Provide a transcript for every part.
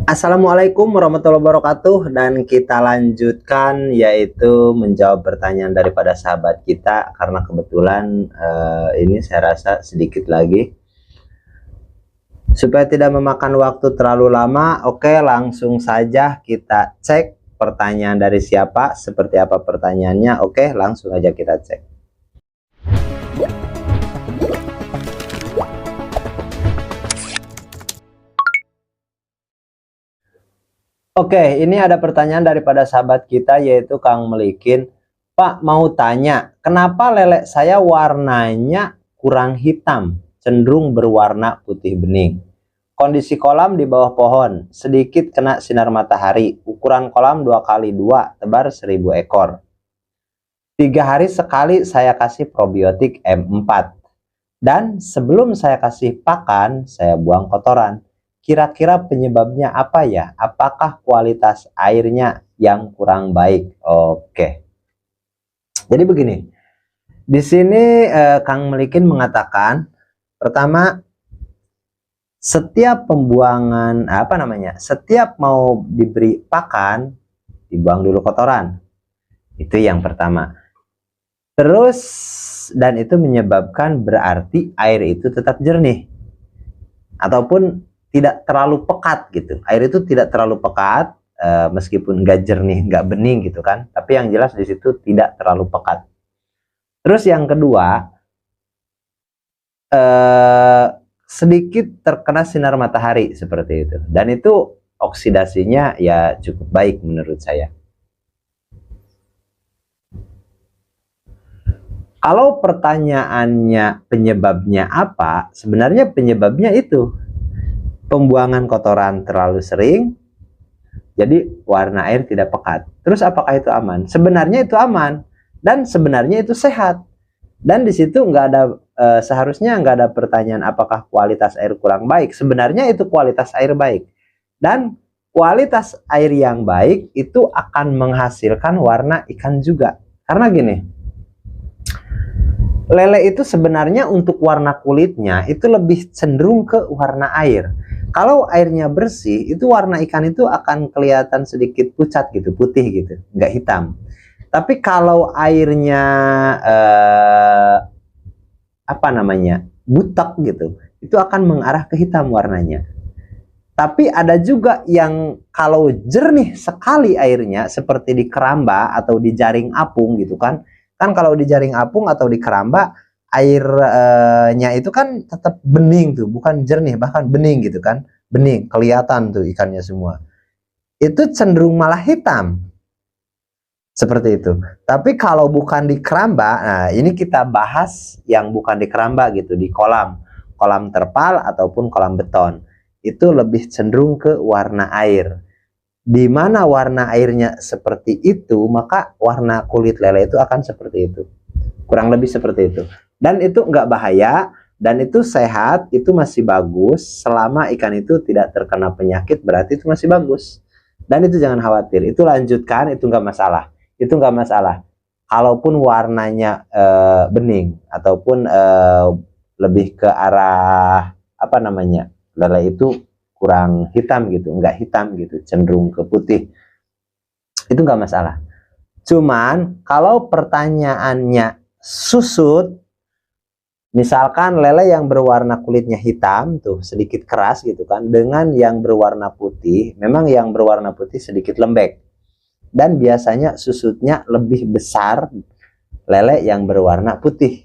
Assalamualaikum warahmatullahi wabarakatuh, dan kita lanjutkan yaitu menjawab pertanyaan daripada sahabat kita karena kebetulan ini saya rasa sedikit lagi supaya tidak memakan waktu terlalu lama. Oke, langsung saja kita cek pertanyaan dari siapa, seperti apa pertanyaannya. Oke, langsung aja kita cek. Oke, ini ada pertanyaan daripada sahabat kita yaitu Kang Melikin. Pak, mau tanya, kenapa lele saya warnanya kurang hitam, cenderung berwarna putih bening? Kondisi kolam di bawah pohon, sedikit kena sinar matahari. Ukuran kolam 2x2, tebar 1000 ekor. 3 hari sekali saya kasih probiotik M4. Dan sebelum saya kasih pakan, saya buang kotoran. Kira-kira penyebabnya apa ya? Apakah kualitas airnya yang kurang baik? Oke. Jadi begini. Di sini Kang Melikin mengatakan, pertama, setiap pembuangan setiap mau diberi pakan, dibuang dulu kotoran. Itu yang pertama. Terus, dan itu menyebabkan berarti air itu tetap jernih. Ataupun tidak terlalu pekat gitu. Air itu tidak terlalu pekat, meskipun nggak jernih, nggak bening gitu kan. Tapi yang jelas di situ tidak terlalu pekat. Terus yang kedua, sedikit terkena sinar matahari seperti itu. Dan itu oksidasinya ya cukup baik menurut saya. Kalau pertanyaannya penyebabnya apa, sebenarnya penyebabnya itu pembuangan kotoran terlalu sering, jadi warna air tidak pekat. Terus apakah itu aman? Sebenarnya itu aman, dan sebenarnya itu sehat. Dan di situ nggak ada seharusnya nggak ada pertanyaan apakah kualitas air kurang baik. Sebenarnya itu kualitas air baik, dan kualitas air yang baik itu akan menghasilkan warna ikan juga. Karena gini, lele itu sebenarnya untuk warna kulitnya itu lebih cenderung ke warna air. Kalau airnya bersih, itu warna ikan itu akan kelihatan sedikit pucat gitu, putih gitu, nggak hitam. Tapi kalau airnya butek gitu, itu akan mengarah ke hitam warnanya. Tapi ada juga yang kalau jernih sekali airnya, seperti di keramba atau di jaring apung gitu kan. Kan kalau di jaring apung atau di keramba, airnya itu kan tetap bening tuh, bukan jernih, bahkan bening gitu kan. Bening, kelihatan tuh ikannya semua. Itu cenderung malah hitam. Seperti itu. Tapi kalau bukan di keramba, nah ini kita bahas yang bukan di keramba gitu, di kolam. Kolam terpal ataupun kolam beton. Itu lebih cenderung ke warna air. Di mana warna airnya seperti itu, maka warna kulit lele itu akan seperti itu. Kurang lebih seperti itu. Dan itu nggak bahaya, dan itu sehat, itu masih bagus. Selama ikan itu tidak terkena penyakit, berarti itu masih bagus. Dan itu jangan khawatir, itu lanjutkan, itu nggak masalah. Itu nggak masalah. Kalaupun warnanya bening, ataupun lebih ke arah lele itu kurang hitam gitu, nggak hitam gitu, cenderung ke putih, itu nggak masalah. Cuman kalau pertanyaannya susut, misalkan lele yang berwarna kulitnya hitam tuh sedikit keras gitu kan, dengan yang berwarna putih, memang yang berwarna putih sedikit lembek, dan biasanya susutnya lebih besar lele yang berwarna putih.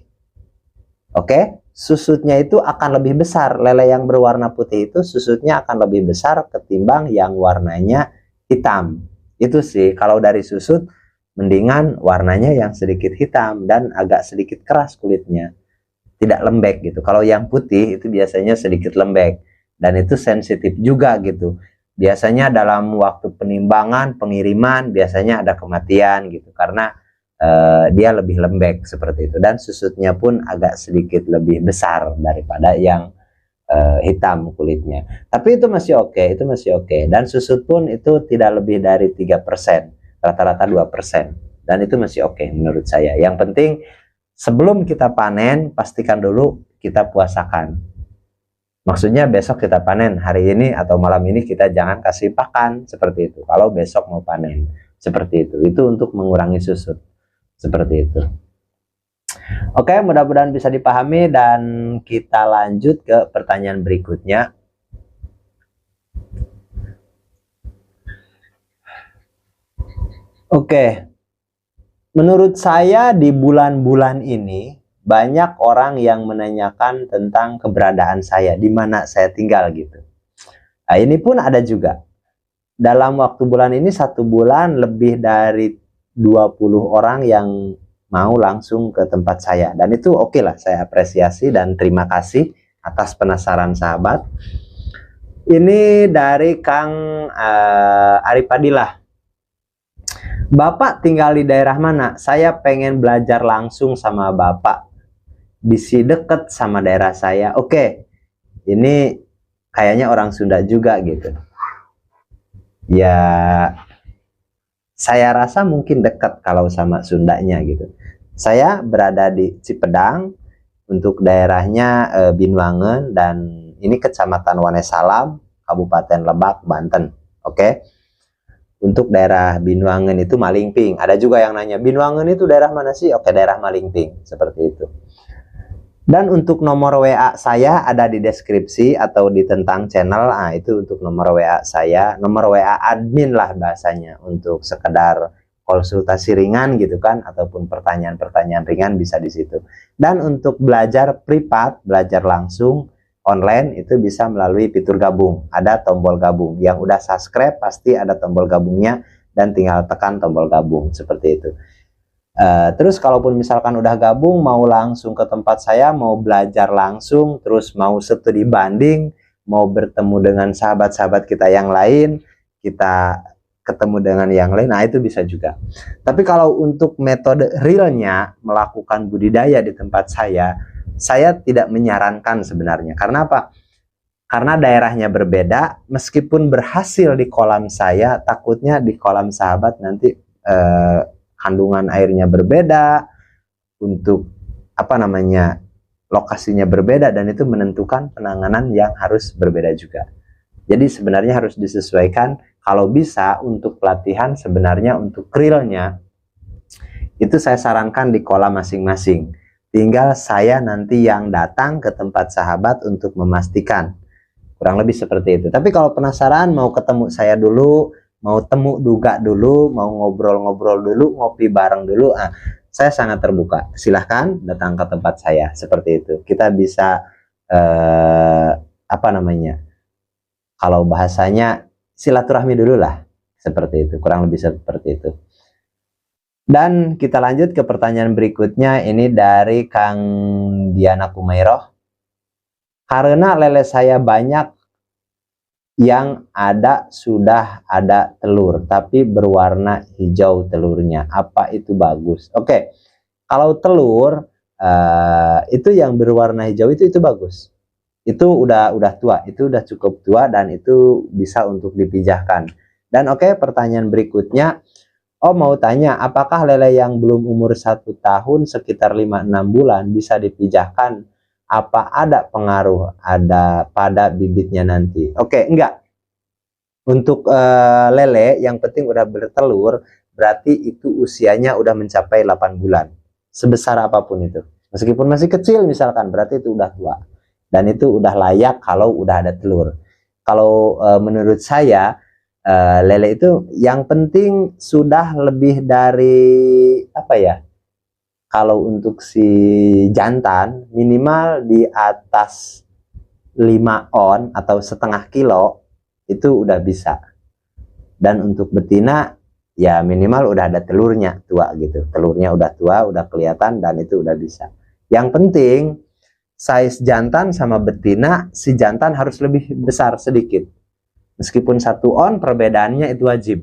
Oke, susutnya itu akan lebih besar. Lele yang berwarna putih itu susutnya akan lebih besar ketimbang yang warnanya hitam. Itu sih, kalau dari susut mendingan warnanya yang sedikit hitam dan agak sedikit keras kulitnya, tidak lembek gitu. Kalau yang putih itu biasanya sedikit lembek, dan itu sensitif juga gitu. Biasanya dalam waktu penimbangan, pengiriman, biasanya ada kematian gitu, karena dia lebih lembek seperti itu. Dan susutnya pun agak sedikit lebih besar daripada yang hitam kulitnya. Tapi itu masih oke, itu masih oke. Dan susut pun itu tidak lebih dari 3%, rata-rata 2%. Dan itu masih oke menurut saya. Yang penting sebelum kita panen, pastikan dulu kita puasakan. Maksudnya besok kita panen, hari ini atau malam ini kita jangan kasih pakan, seperti itu. Kalau besok mau panen, seperti itu. Itu untuk mengurangi susut, seperti itu. Oke, mudah-mudahan bisa dipahami dan kita lanjut ke pertanyaan berikutnya. Oke, menurut saya di bulan-bulan ini banyak orang yang menanyakan tentang keberadaan saya, di mana saya tinggal gitu. Nah, ini pun ada juga. Dalam waktu bulan ini, 1 bulan lebih dari 20 orang yang mau langsung ke tempat saya. Dan itu oke lah, saya apresiasi dan terima kasih atas penasaran sahabat. Ini dari Kang Arifadilah. Bapak tinggal di daerah mana? Saya pengen belajar langsung sama Bapak. Bisa deket sama daerah saya. Oke, ini kayaknya orang Sunda juga gitu. Ya, saya rasa mungkin dekat kalau sama Sundanya gitu. Saya berada di Cipedang, untuk daerahnya Binuangen, dan ini Kecamatan Wonosalam, Kabupaten Lebak, Banten. Oke. Untuk daerah Binuangen itu Malingping. Ada juga yang nanya, Binuangen itu daerah mana sih? Oke, daerah Malingping, seperti itu. Dan untuk nomor WA saya ada di deskripsi atau di tentang channel. Nah, itu untuk nomor WA saya, nomor WA admin lah bahasanya, untuk sekedar konsultasi ringan gitu kan, ataupun pertanyaan-pertanyaan ringan bisa di situ. Dan untuk belajar privat, belajar langsung online, itu bisa melalui fitur gabung. Ada tombol gabung. Yang udah subscribe pasti ada tombol gabungnya, dan tinggal tekan tombol gabung, seperti itu. Terus kalaupun misalkan udah gabung, mau langsung ke tempat saya, mau belajar langsung, terus mau studi banding, mau bertemu dengan sahabat-sahabat kita yang lain, kita ketemu dengan yang lain, nah itu bisa juga. Tapi kalau untuk metode realnya melakukan budidaya di tempat saya tidak menyarankan sebenarnya. Karena apa? Karena daerahnya berbeda, meskipun berhasil di kolam saya, takutnya di kolam sahabat nanti kandungan airnya berbeda, untuk apa namanya, lokasinya berbeda, dan itu menentukan penanganan yang harus berbeda juga. Jadi sebenarnya harus disesuaikan. Kalau bisa untuk pelatihan, sebenarnya untuk realnya itu saya sarankan di kolam masing-masing. Tinggal saya nanti yang datang ke tempat sahabat untuk memastikan. Kurang lebih seperti itu. Tapi kalau penasaran, mau ketemu saya dulu, mau temu duga dulu, mau ngobrol-ngobrol dulu, ngopi bareng dulu, saya sangat terbuka. Silahkan datang ke tempat saya, seperti itu. Kita bisa apa namanya, kalau bahasanya silaturahmi dulu lah, seperti itu. Kurang lebih seperti itu. Dan kita lanjut ke pertanyaan berikutnya. Ini dari Kang Diana Kumairoh. Karena lele saya banyak yang ada sudah ada telur, tapi berwarna hijau telurnya. Apa itu bagus? Oke, kalau telur itu yang berwarna hijau itu bagus. Itu udah tua, itu udah cukup tua, dan itu bisa untuk dipijahkan. Dan oke, pertanyaan berikutnya, mau tanya, apakah lele yang belum umur 1 tahun, sekitar 5-6 bulan bisa dipijahkan? Apa ada pengaruh ada pada bibitnya nanti? Oke, enggak. Untuk lele yang penting udah bertelur, berarti itu usianya udah mencapai 8 bulan. Sebesar apapun itu. Meskipun masih kecil misalkan, berarti itu udah tua. Dan itu udah layak kalau udah ada telur. Kalau menurut saya, lele itu yang penting sudah lebih dari, apa ya, kalau untuk si jantan minimal di atas 5 on atau setengah kilo, itu udah bisa. Dan untuk betina ya minimal udah ada telurnya tua gitu. Telurnya udah tua, udah kelihatan, dan itu udah bisa. Yang penting size jantan sama betina, si jantan harus lebih besar sedikit. Meskipun 1 on, perbedaannya itu wajib.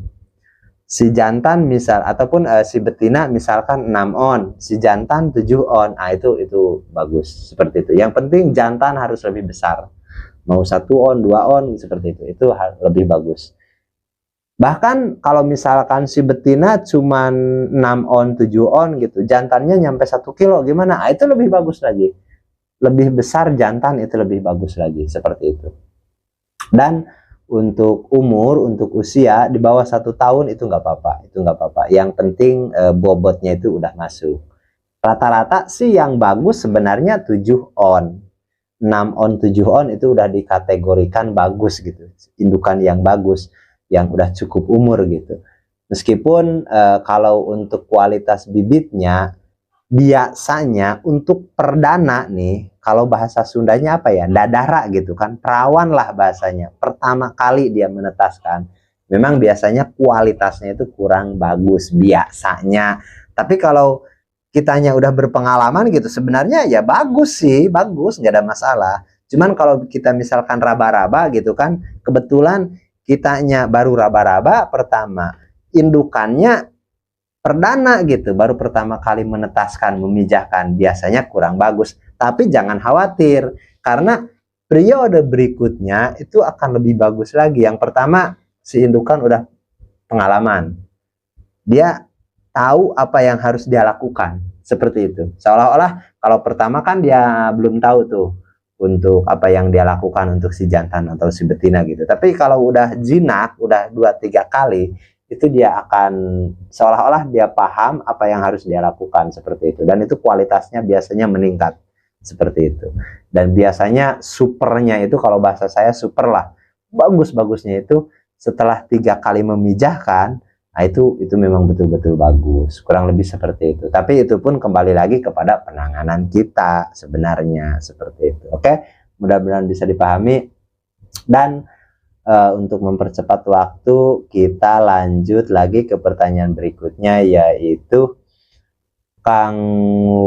Si jantan misal, ataupun si betina misalkan 6 on, si jantan 7 on, itu bagus, seperti itu. Yang penting jantan harus lebih besar, mau 1 on, 2 on, seperti itu lebih bagus. Bahkan kalau misalkan si betina cuma 6 on, 7 on gitu, jantannya nyampe 1 kilo, gimana? Itu lebih bagus lagi. lebih besar jantan itu lebih bagus lagi, seperti itu. Dan untuk umur, untuk usia di bawah 1 tahun itu nggak apa-apa, itu nggak apa-apa. Yang penting bobotnya itu udah masuk. Rata-rata sih yang bagus sebenarnya 7 on, 6 on, 7 on itu udah dikategorikan bagus gitu, indukan yang bagus, yang udah cukup umur gitu. Meskipun kalau untuk kualitas bibitnya, biasanya untuk perdana nih, kalau bahasa Sundanya apa ya, dadara gitu kan, perawan lah bahasanya, pertama kali dia menetaskan, memang biasanya kualitasnya itu kurang bagus biasanya. Tapi kalau kitanya udah berpengalaman gitu, sebenarnya ya bagus sih, bagus, nggak ada masalah. Cuman kalau kita misalkan raba-raba gitu kan, kebetulan kitanya baru raba-raba pertama, indukannya perdana gitu, baru pertama kali menetaskan, memijahkan, biasanya kurang bagus. Tapi jangan khawatir, karena periode berikutnya itu akan lebih bagus lagi. Yang pertama, si indukan udah pengalaman, dia tahu apa yang harus dia lakukan, seperti itu. Seolah-olah kalau pertama kan dia belum tahu tuh untuk apa yang dia lakukan untuk si jantan atau si betina gitu. Tapi kalau udah jinak, udah 2-3 kali, itu dia akan seolah-olah dia paham apa yang harus dia lakukan, seperti itu. Dan itu kualitasnya biasanya meningkat, seperti itu. Dan biasanya supernya itu, kalau bahasa saya super lah, bagus-bagusnya itu setelah 3 kali memijahkan, nah itu memang betul-betul bagus, kurang lebih seperti itu. Tapi itu pun kembali lagi kepada penanganan kita sebenarnya, seperti itu. Oke, mudah-mudahan bisa dipahami. Dan untuk mempercepat waktu, kita lanjut lagi ke pertanyaan berikutnya, yaitu Kang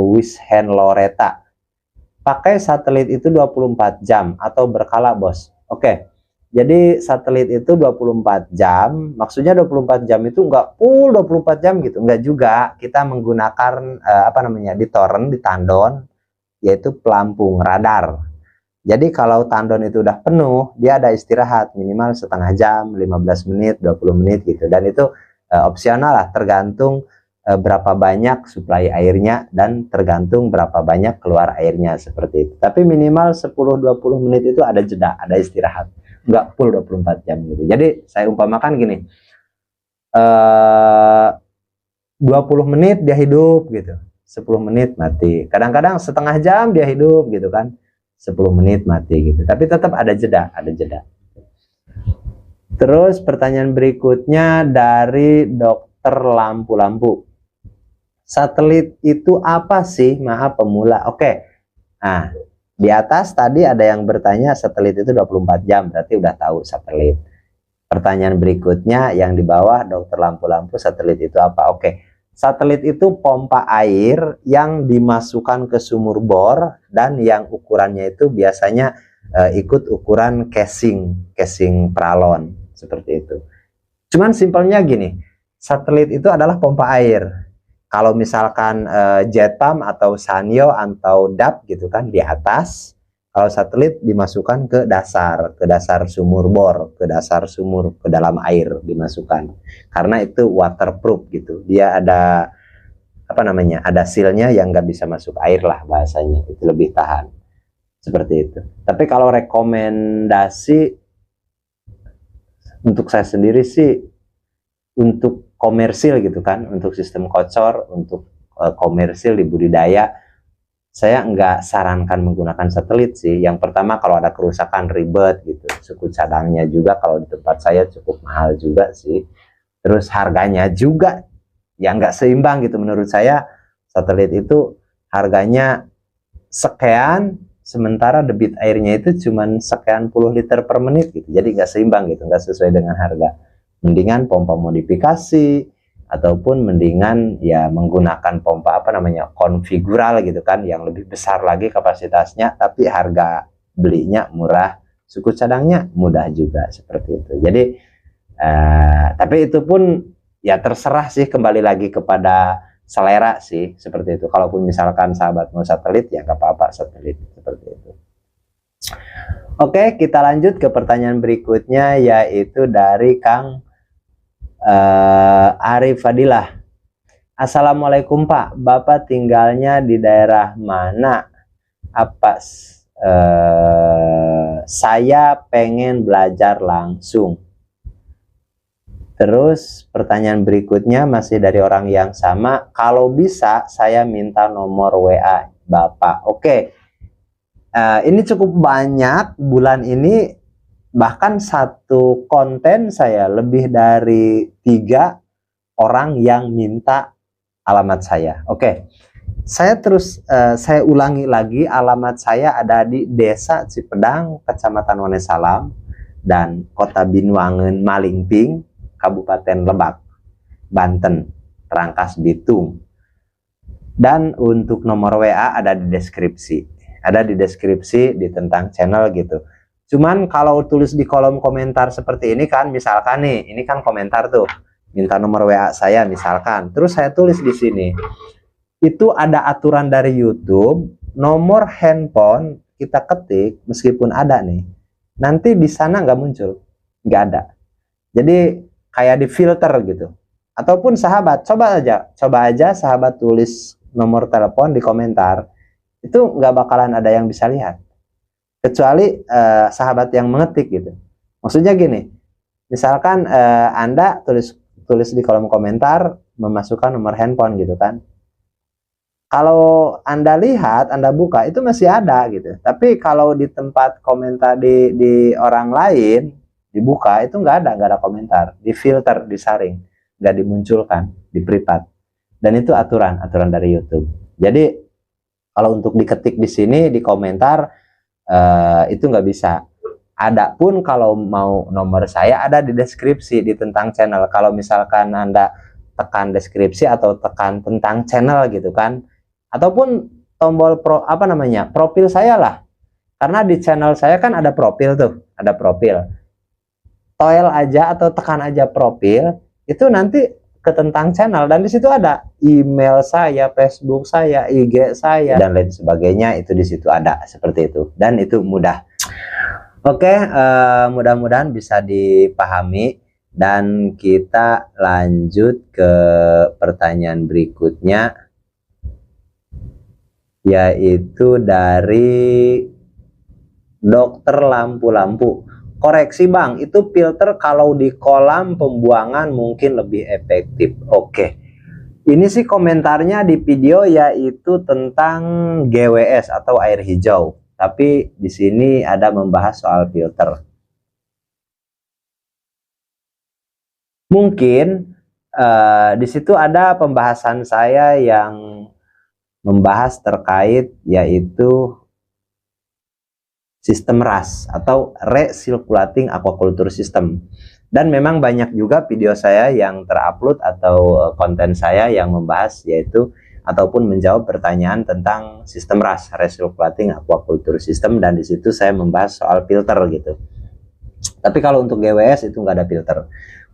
Wishen Loreta. Pakai satelit itu 24 jam atau berkala, Bos? Oke, jadi satelit itu 24 jam, maksudnya 24 jam itu enggak full 24 jam gitu, enggak juga. Kita menggunakan di toren, di tandon, yaitu pelampung radar. Jadi kalau tandon itu udah penuh, dia ada istirahat minimal setengah jam, 15 menit, 20 menit gitu. Dan itu opsional lah, tergantung berapa banyak suplai airnya dan tergantung berapa banyak keluar airnya, seperti itu. Tapi minimal 10-20 menit itu ada jeda, ada istirahat. Nggak full 24 jam gitu. Jadi saya umpamakan gini, 20 menit dia hidup gitu, 10 menit mati. Kadang-kadang setengah jam dia hidup gitu kan, 10 menit mati gitu. Tapi tetap ada jeda, ada jeda. Terus pertanyaan berikutnya dari Dokter Lampu-Lampu. Satelit itu apa sih? Maaf pemula. Oke. Nah, di atas tadi ada yang bertanya satelit itu 24 jam, berarti udah tahu satelit. Pertanyaan berikutnya yang di bawah, Dokter Lampu-Lampu, satelit itu apa? Oke. Satelit itu pompa air yang dimasukkan ke sumur bor dan yang ukurannya itu biasanya ikut ukuran casing pralon, seperti itu. Cuman simpelnya gini, satelit itu adalah pompa air. Kalau misalkan jet pump atau sanyo atau dap gitu kan di atas, kalau satelit dimasukkan ke dasar sumur bor, ke dasar sumur, ke dalam air dimasukkan. Karena itu waterproof gitu. Dia ada ada sealnya yang nggak bisa masuk air lah bahasanya. Itu lebih tahan. Seperti itu. Tapi kalau rekomendasi untuk saya sendiri sih, untuk komersil gitu kan, untuk sistem kocor, untuk komersil di budidaya, saya nggak sarankan menggunakan satelit sih. Yang pertama, kalau ada kerusakan ribet gitu, suku cadangnya juga kalau di tempat saya cukup mahal juga sih. Terus harganya juga yang nggak seimbang gitu menurut saya. Satelit itu harganya sekian, sementara debit airnya itu cuman sekian puluh liter per menit gitu. Jadi nggak seimbang gitu, nggak sesuai dengan harga. Mendingan pompa modifikasi, ataupun mendingan ya menggunakan pompa konfigural gitu kan, yang lebih besar lagi kapasitasnya, tapi harga belinya murah, suku cadangnya mudah juga, seperti itu. Jadi tapi itu pun ya terserah sih, kembali lagi kepada selera sih, seperti itu. Kalaupun misalkan sahabat mau satelit, ya nggak apa-apa satelit, seperti itu. Oke, kita lanjut ke pertanyaan berikutnya, yaitu dari Kang Arif Fadilah. Assalamualaikum Pak, Bapak tinggalnya di daerah mana? Apa saya pengen belajar langsung. Terus pertanyaan berikutnya masih dari orang yang sama, kalau bisa saya minta nomor WA Bapak. Oke, ini cukup banyak bulan ini, bahkan satu konten saya lebih dari 3 orang yang minta alamat saya. Oke, saya ulangi lagi, alamat saya ada di Desa Cipedang, Kecamatan Wonosalam, dan Kota Binuangen Malingping, Kabupaten Lebak, Banten, Rangkas Bitung. Dan untuk nomor WA ada di deskripsi. Ada di deskripsi di tentang channel gitu. Cuman kalau tulis di kolom komentar seperti ini kan, misalkan nih, ini kan komentar tuh, minta nomor WA saya misalkan. Terus saya tulis di sini. Itu ada aturan dari YouTube, nomor handphone kita ketik meskipun ada nih, nanti di sana nggak muncul, nggak ada. Jadi kayak di filter gitu. Ataupun sahabat, coba aja sahabat tulis nomor telepon di komentar, itu nggak bakalan ada yang bisa lihat, kecuali sahabat yang mengetik gitu. Maksudnya gini, misalkan Anda tulis di kolom komentar memasukkan nomor handphone gitu kan. Kalau Anda lihat, Anda buka, itu masih ada gitu. Tapi kalau di tempat komentar di orang lain dibuka, itu nggak ada komentar, di filter, disaring, nggak dimunculkan, di privat. Dan itu aturan dari YouTube. Jadi kalau untuk diketik di sini di komentar itu nggak bisa. Ada pun kalau mau nomor saya ada di deskripsi di tentang channel. Kalau misalkan Anda tekan deskripsi atau tekan tentang channel gitu kan, ataupun tombol profil saya lah, karena di channel saya kan ada profil tuh, ada profil. Toel aja atau tekan aja profil, itu nanti ke tentang channel, dan di situ ada email saya, Facebook saya, IG saya, dan lain sebagainya, itu di situ ada seperti itu, dan itu mudah. Oke, mudah-mudahan bisa dipahami, dan kita lanjut ke pertanyaan berikutnya, yaitu dari Dokter Lampu-Lampu. Koreksi Bang, itu filter kalau di kolam pembuangan mungkin lebih efektif. Oke, ini sih komentarnya di video yaitu tentang GWS atau air hijau, tapi di sini ada membahas soal filter. Mungkin di situ ada pembahasan saya yang membahas terkait yaitu sistem RAS atau Recirculating Aquaculture System, dan memang banyak juga video saya yang terupload atau konten saya yang membahas yaitu ataupun menjawab pertanyaan tentang sistem RAS, Recirculating Aquaculture System, dan di situ saya membahas soal filter gitu. Tapi kalau untuk GWS itu nggak ada filter.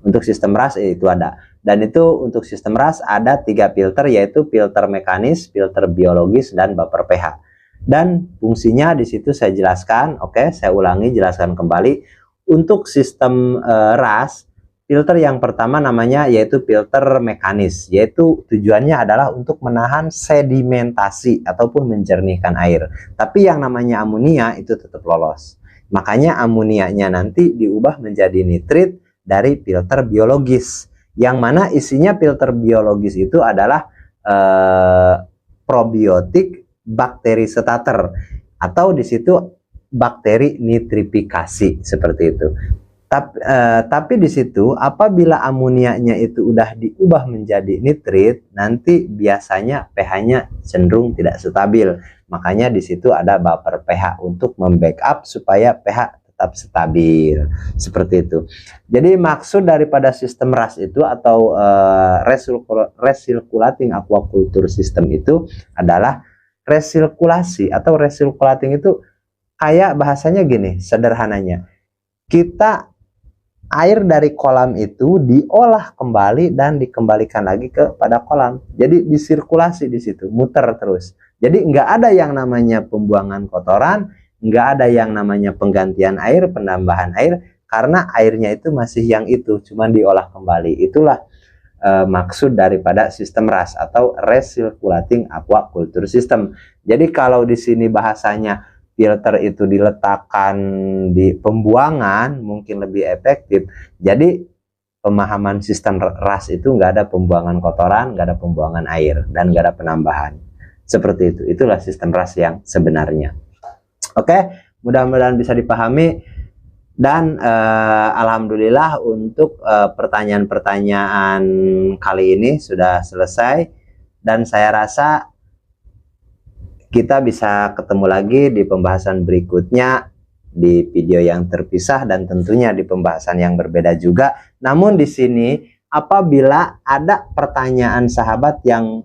Untuk sistem RAS itu ada, dan itu untuk sistem RAS ada 3 filter, yaitu filter mekanis, filter biologis, dan buffer pH. Dan fungsinya di situ saya jelaskan. Oke, saya ulangi, jelaskan kembali. Untuk sistem RAS, filter yang pertama namanya yaitu filter mekanis, yaitu tujuannya adalah untuk menahan sedimentasi ataupun menjernihkan air. Tapi yang namanya amonia itu tetap lolos. Makanya amonianya nanti diubah menjadi nitrit dari filter biologis, yang mana isinya filter biologis itu adalah probiotik, bakteri starter, atau di situ bakteri nitrifikasi seperti itu. Tapi di situ apabila amonianya itu udah diubah menjadi nitrit, nanti biasanya pH-nya cenderung tidak stabil. Makanya di situ ada buffer pH untuk membackup supaya pH tetap stabil seperti itu. Jadi maksud daripada sistem RAS itu atau Recirculating Aquaculture System itu adalah resirkulasi atau recirculating itu kayak bahasanya gini, sederhananya, kita air dari kolam itu diolah kembali dan dikembalikan lagi kepada kolam. Jadi disirkulasi di situ, muter terus. Jadi nggak ada yang namanya pembuangan kotoran, nggak ada yang namanya penggantian air, penambahan air, karena airnya itu masih yang itu, cuman diolah kembali. Itulah maksud daripada sistem RAS atau Recirculating Aquaculture System. Jadi kalau di sini bahasanya filter itu diletakkan di pembuangan mungkin lebih efektif. Jadi pemahaman sistem RAS itu nggak ada pembuangan kotoran, nggak ada pembuangan air, dan nggak ada penambahan. Seperti itu. Itulah sistem RAS yang sebenarnya. Oke, mudah-mudahan bisa dipahami. Dan alhamdulillah untuk pertanyaan-pertanyaan kali ini sudah selesai. Dan saya rasa kita bisa ketemu lagi di pembahasan berikutnya di video yang terpisah dan tentunya di pembahasan yang berbeda juga. Namun di sini apabila ada pertanyaan sahabat yang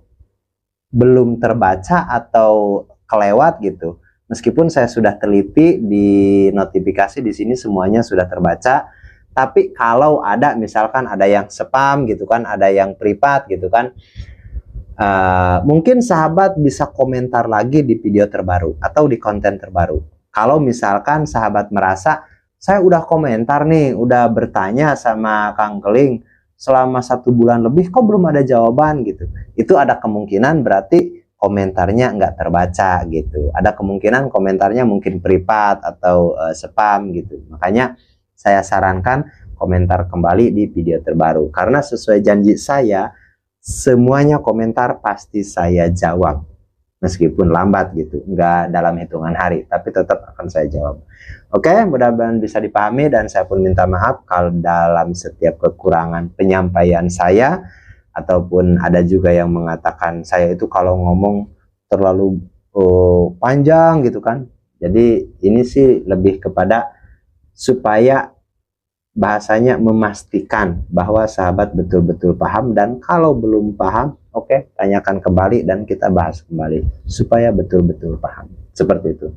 belum terbaca atau kelewat gitu, meskipun saya sudah teliti di notifikasi di sini semuanya sudah terbaca, tapi kalau ada misalkan ada yang spam gitu kan, ada yang privat gitu kan, mungkin sahabat bisa komentar lagi di video terbaru atau di konten terbaru. Kalau misalkan sahabat merasa saya udah komentar nih, udah bertanya sama Kang Keling selama 1 bulan lebih kok belum ada jawaban gitu, itu ada kemungkinan berarti komentarnya nggak terbaca gitu. Ada kemungkinan komentarnya mungkin privat atau spam gitu. Makanya saya sarankan komentar kembali di video terbaru. Karena sesuai janji saya, semuanya komentar pasti saya jawab. Meskipun lambat gitu, nggak dalam hitungan hari, tapi tetap akan saya jawab. Oke, mudah-mudahan bisa dipahami dan saya pun minta maaf kalau dalam setiap kekurangan penyampaian saya, ataupun ada juga yang mengatakan saya itu kalau ngomong terlalu panjang gitu kan. Jadi ini sih lebih kepada supaya bahasanya memastikan bahwa sahabat betul-betul paham, dan kalau belum paham, oke, tanyakan kembali dan kita bahas kembali supaya betul-betul paham. Seperti itu.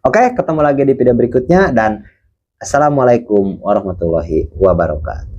Oke, ketemu lagi di video berikutnya dan assalamualaikum warahmatullahi wabarakatuh.